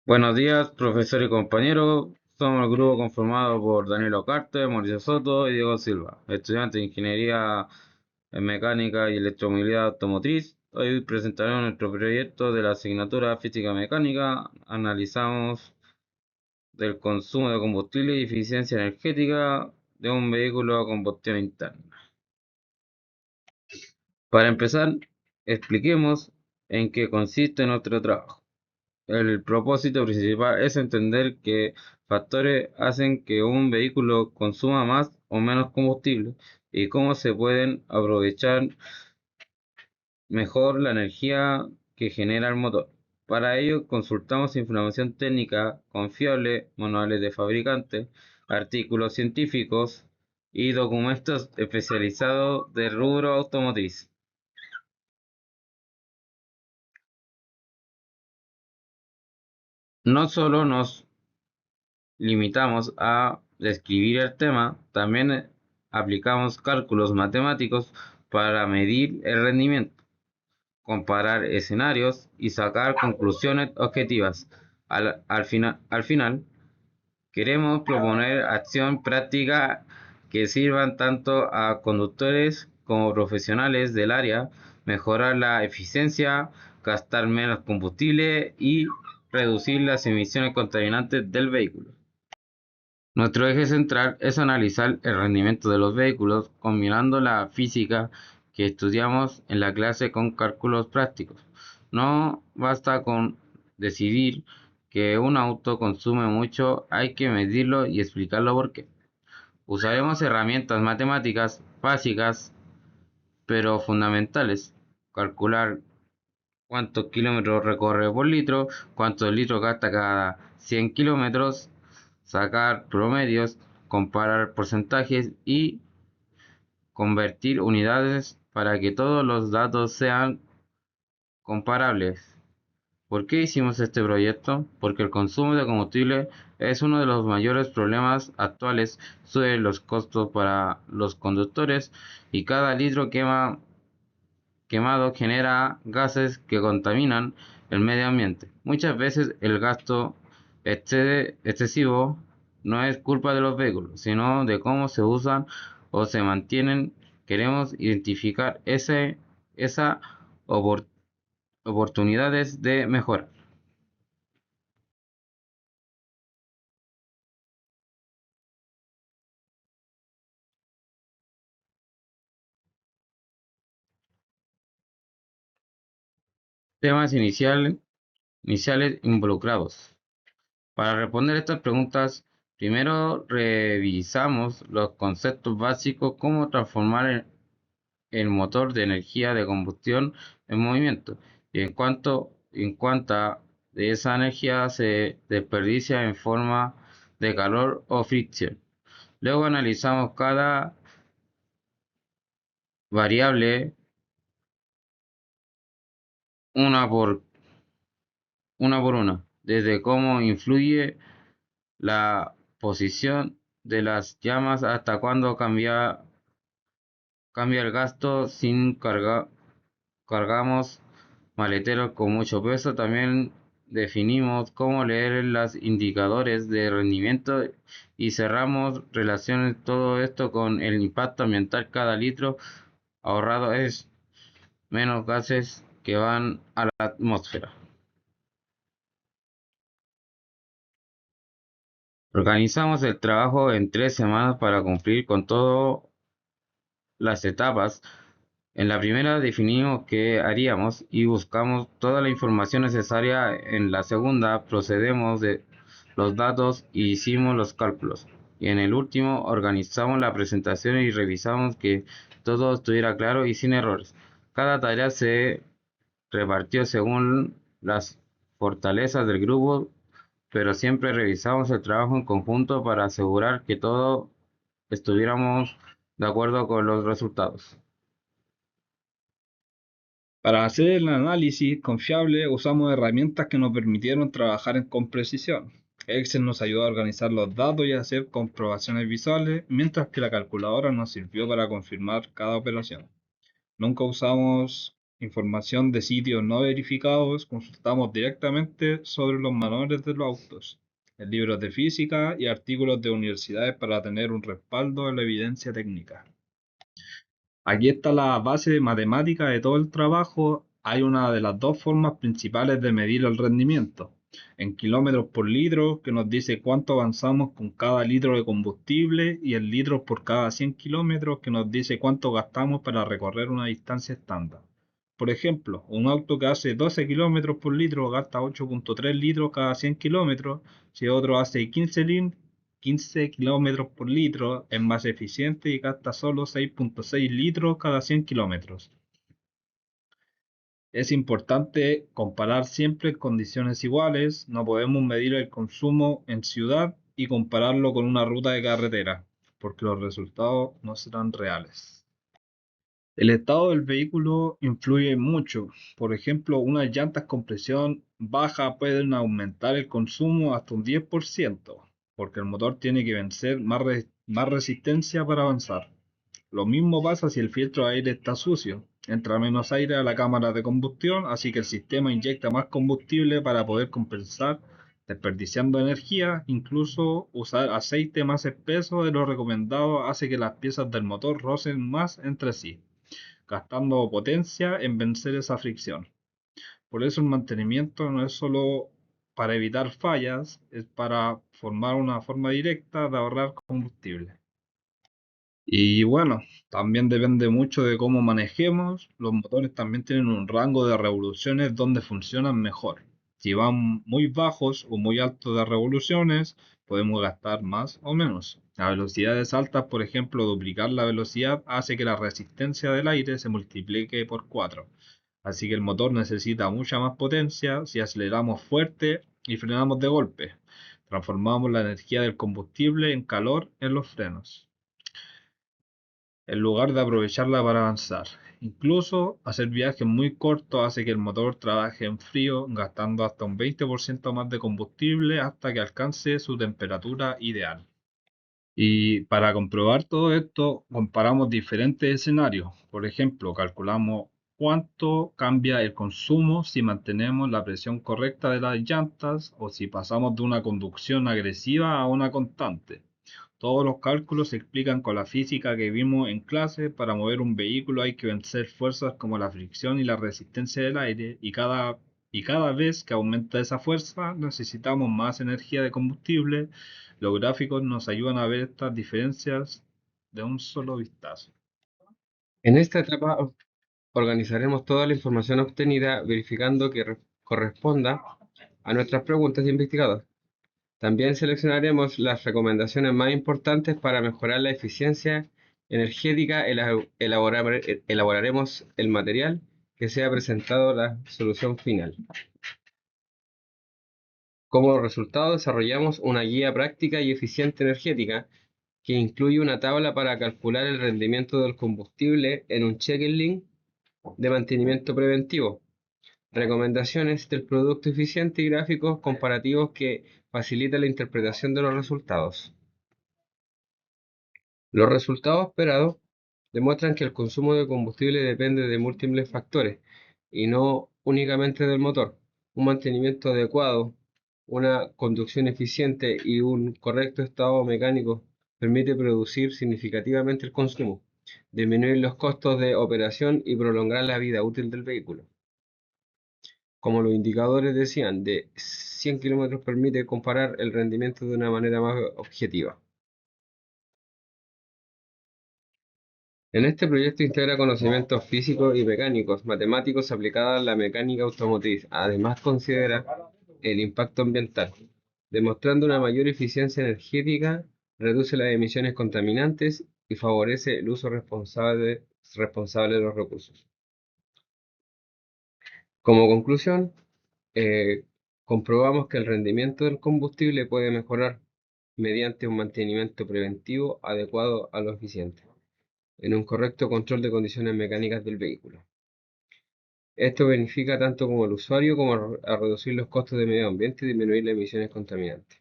Buenos días, profesor y compañeros. Somos el grupo conformado por Danilo Carte, Mauricio Soto y Diego Silva, estudiantes de Ingeniería en Mecánica y Electromovilidad Automotriz. Hoy presentaremos nuestro proyecto de la asignatura Física Mecánica. Analizamos del consumo de combustible y eficiencia energética de un vehículo a combustión interna. Para empezar, expliquemos en qué consiste nuestro trabajo. El propósito principal es entender qué factores hacen que un vehículo consuma más o menos combustible y cómo se pueden aprovechar mejor la energía que genera el motor. Para ello, consultamos información técnica confiable, manuales de fabricantes, artículos científicos y documentos especializados de rubro automotriz. No solo nos limitamos a describir el tema, también aplicamos cálculos matemáticos para medir el rendimiento, comparar escenarios y sacar conclusiones objetivas. Al final, queremos proponer acción práctica que sirvan tanto a conductores como profesionales del área, mejorar la eficiencia, gastar menos combustible y reducir las emisiones contaminantes del vehículo. Nuestro eje central es analizar el rendimiento de los vehículos combinando la física que estudiamos en la clase con cálculos prácticos. No basta con decidir que un auto consume mucho, hay que medirlo y explicarlo por qué. Usaremos herramientas matemáticas básicas pero fundamentales. Calcular cuántos kilómetros recorre por litro, cuántos litros gasta cada 100 kilómetros, sacar promedios, comparar porcentajes y convertir unidades para que todos los datos sean comparables. ¿Por qué hicimos este proyecto? Porque el consumo de combustible es uno de los mayores problemas actuales, sube los costos para los conductores y cada litro quemado genera gases que contaminan el medio ambiente. Muchas veces el gasto excesivo no es culpa de los vehículos, sino de cómo se usan o se mantienen. Queremos identificar esas oportunidades de mejora. Temas iniciales involucrados. Para responder estas preguntas, primero revisamos los conceptos básicos, cómo transformar el motor de energía de combustión en movimiento y en cuánta de esa energía se desperdicia en forma de calor o fricción. Luego analizamos cada variable una por una, desde cómo influye la posición de las llamas hasta cuándo cambia el gasto sin cargamos maleteros con mucho peso. También definimos cómo leer los indicadores de rendimiento y cerramos relaciones todo esto con el impacto ambiental. Cada litro ahorrado es menos gases que van a la atmósfera. Organizamos el trabajo en 3 semanas para cumplir con todas las etapas. En la primera definimos qué haríamos y buscamos toda la información necesaria. En la segunda procedemos de los datos y hicimos los cálculos. Y en el último organizamos la presentación y revisamos que todo estuviera claro y sin errores. Cada tarea se repartió según las fortalezas del grupo, pero siempre revisamos el trabajo en conjunto para asegurar que todos estuviéramos de acuerdo con los resultados. Para hacer el análisis confiable usamos herramientas que nos permitieron trabajar con precisión. Excel nos ayudó a organizar los datos y hacer comprobaciones visuales, mientras que la calculadora nos sirvió para confirmar cada operación. Nunca usamos información de sitios no verificados, consultamos directamente sobre los manuales de los autos, en libros de física y artículos de universidades para tener un respaldo de la evidencia técnica. Aquí está la base matemática de todo el trabajo. Hay una de las dos formas principales de medir el rendimiento. En kilómetros por litro, que nos dice cuánto avanzamos con cada litro de combustible, y en litros por cada 100 kilómetros, que nos dice cuánto gastamos para recorrer una distancia estándar. Por ejemplo, un auto que hace 12 kilómetros por litro gasta 8,3 litros cada 100 kilómetros, si otro hace 15 kilómetros por litro, es más eficiente y gasta solo 6,6 litros cada 100 kilómetros. Es importante comparar siempre en condiciones iguales. No podemos medir el consumo en ciudad y compararlo con una ruta de carretera, porque los resultados no serán reales. El estado del vehículo influye mucho. Por ejemplo, unas llantas con presión baja pueden aumentar el consumo hasta un 10%, porque el motor tiene que vencer más resistencia para avanzar. Lo mismo pasa si el filtro de aire está sucio. Entra menos aire a la cámara de combustión, así que el sistema inyecta más combustible para poder compensar, desperdiciando energía. Incluso usar aceite más espeso de lo recomendado hace que las piezas del motor rocen más entre sí, gastando potencia en vencer esa fricción. Por eso el mantenimiento no es solo para evitar fallas, es para formar una forma directa de ahorrar combustible. Y bueno, también depende mucho de cómo manejemos. Los motores también tienen un rango de revoluciones donde funcionan mejor. Si van muy bajos o muy altos de revoluciones, podemos gastar más o menos. A velocidades altas, por ejemplo, duplicar la velocidad hace que la resistencia del aire se multiplique por 4. Así que el motor necesita mucha más potencia si aceleramos fuerte y frenamos de golpe. Transformamos la energía del combustible en calor en los frenos, en lugar de aprovecharla para avanzar. Incluso hacer viajes muy cortos hace que el motor trabaje en frío, gastando hasta un 20% más de combustible hasta que alcance su temperatura ideal. Y para comprobar todo esto, comparamos diferentes escenarios. Por ejemplo, calculamos cuánto cambia el consumo si mantenemos la presión correcta de las llantas o si pasamos de una conducción agresiva a una constante. Todos los cálculos se explican con la física que vimos en clase. Para mover un vehículo hay que vencer fuerzas como la fricción y la resistencia del aire, y cada vez que aumenta esa fuerza necesitamos más energía de combustible. Los gráficos nos ayudan a ver estas diferencias de un solo vistazo. En esta etapa organizaremos toda la información obtenida verificando que corresponda a nuestras preguntas investigadas. También seleccionaremos las recomendaciones más importantes para mejorar la eficiencia energética. Elaboraremos el material que sea presentado la solución final. Como resultado, desarrollamos una guía práctica y eficiente energética que incluye una tabla para calcular el rendimiento del combustible en un checklist de mantenimiento preventivo, recomendaciones del producto eficiente y gráficos comparativos que facilitan la interpretación de los resultados. Los resultados esperados demuestran que el consumo de combustible depende de múltiples factores y no únicamente del motor. Un mantenimiento adecuado, una conducción eficiente y un correcto estado mecánico permite reducir significativamente el consumo, disminuir los costos de operación y prolongar la vida útil del vehículo. Como los indicadores decían, de 100 kilómetros permite comparar el rendimiento de una manera más objetiva. En este proyecto integra conocimientos físicos y mecánicos, matemáticos aplicados a la mecánica automotriz. Además considera el impacto ambiental, demostrando una mayor eficiencia energética, reduce las emisiones contaminantes y favorece el uso responsable de los recursos. Como conclusión, eh, comprobamos que el rendimiento del combustible puede mejorar mediante un mantenimiento preventivo adecuado a lo eficiente, en un correcto control de condiciones mecánicas del vehículo. Esto beneficia tanto como al usuario como a reducir los costos de medio ambiente y disminuir las emisiones contaminantes.